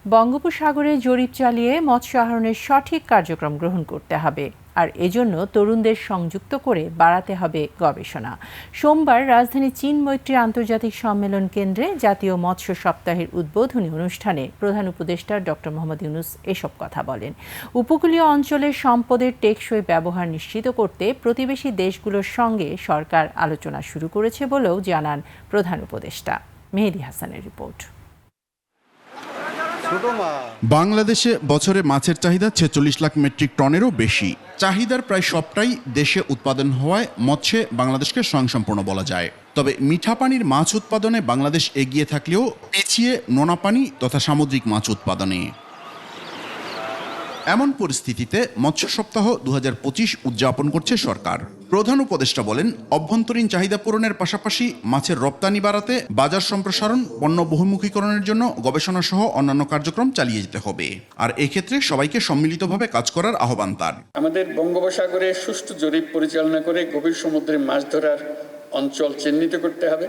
বঙ্গোপসাগরে জরিপ চালিয়ে মৎস্য আহরণের সঠিক কার্যক্রম গ্রহণ করতে হবে, আর এজন্য তরুণদের সংযুক্ত করে বাড়াতে হবে গবেষণা। সোমবার রাজধানী চীন মৈত্রী আন্তর্জাতিক সম্মেলন কেন্দ্রে জাতীয় মৎস্য সপ্তাহের উদ্বোধনী অনুষ্ঠানে প্রধান উপদেষ্টা ডক্টর মোহাম্মদ ইউনূস এসব কথা বলেন। উপকূলীয় অঞ্চলের সম্পদের টেকসই ব্যবহার নিশ্চিত করতে প্রতিবেশী দেশগুলোর সঙ্গে সরকার আলোচনা শুরু করেছে বলেও জানান প্রধান উপদেষ্টা। মেহেদী হাসানের রিপোর্ট। বাংলাদেশে বছরে মাছের চাহিদা ৪৬ লাখ মেট্রিক টনেরও বেশি। চাহিদার প্রায় সবটাই দেশে উৎপাদন হওয়ায় মৎস্যে বাংলাদেশকে স্বয়ংসম্পূর্ণ বলা যায়। তবে মিঠা পানির মাছ উৎপাদনে বাংলাদেশ এগিয়ে থাকলেও পিছিয়ে নোনা পানি তথা সামুদ্রিক মাছ উৎপাদনে। এমন পরিস্থিতিতে মৎস্য সপ্তাহ ২০২৫ উদযাপন করছে সরকার। প্রধান উপদেষ্টা বলেন, অভ্যন্তরীণ চাহিদা পূরণের পাশাপাশি মাছের রপ্তানি বাড়াতে বাজার সম্প্রসারণ, পণ্য বহুমুখীকরণের জন্য গবেষণা সহ অন্যান্য কার্যক্রম চালিয়ে যেতে হবে। আর এক্ষেত্রে সবাইকে সম্মিলিতভাবে কাজ করার আহ্বান তার। আমাদের বঙ্গোপসাগরে সুষ্ঠু জরিপ পরিচালনা করে গভীর সমুদ্রে মাছ ধরার অঞ্চল চিহ্নিত করতে হবে।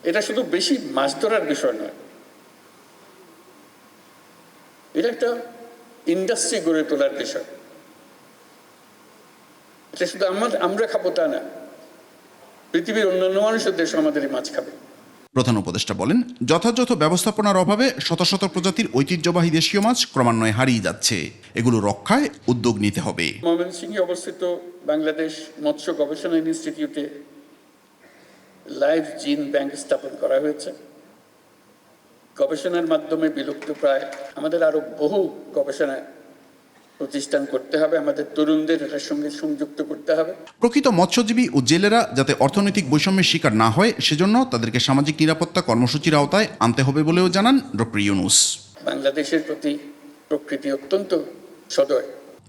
এটা শুধু বেশি মাছ ধরার বিষয় নয়, এটা একটা ইন্ডাস্ট্রি গড়ে তোলার বিষয়। এটা শুধু আমরা খাবো তা না, পৃথিবীর অন্যান্য মানুষের দেশ আমাদের এই মাছ খাবে। প্রধান উপদেষ্টা বলেন, যথাযথ ব্যবস্থাপনার অভাবে শত শত প্রজাতির ঐতিহ্যবাহী দেশীয় মাছ ক্রমান্বয়ে হারিয়ে যাচ্ছে। এগুলো রক্ষায় উদ্যোগ নিতে হবে। ময়মনসিংহে অবস্থিত বাংলাদেশ মৎস্য গবেষণা ইনস্টিটিউটে লাইভ জিন ব্যাংক স্থাপন করা হয়েছে। গবেষণার মাধ্যমে বিলুপ্ত প্রায় আমাদের আরো বহু গবেষণা প্রতিষ্ঠান করতে হবে। আমাদের তরুণদের এটার সঙ্গে সংযুক্ত করতে হবে। প্রকৃত মৎস্যজীবী ও জেলেরা যাতে অর্থনৈতিক বৈষম্যের শিকার না হয়, সেজন্য তাদেরকে সামাজিক নিরাপত্তা কর্মসূচির আওতায় আনতে হবে বলেও জানান ডক্টর ইউনূস। বাংলাদেশের প্রতি প্রকৃতি অত্যন্ত সদয়।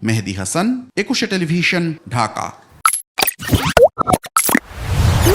মেহেদী হাসান, ২১ টেলিভিশন, ঢাকা।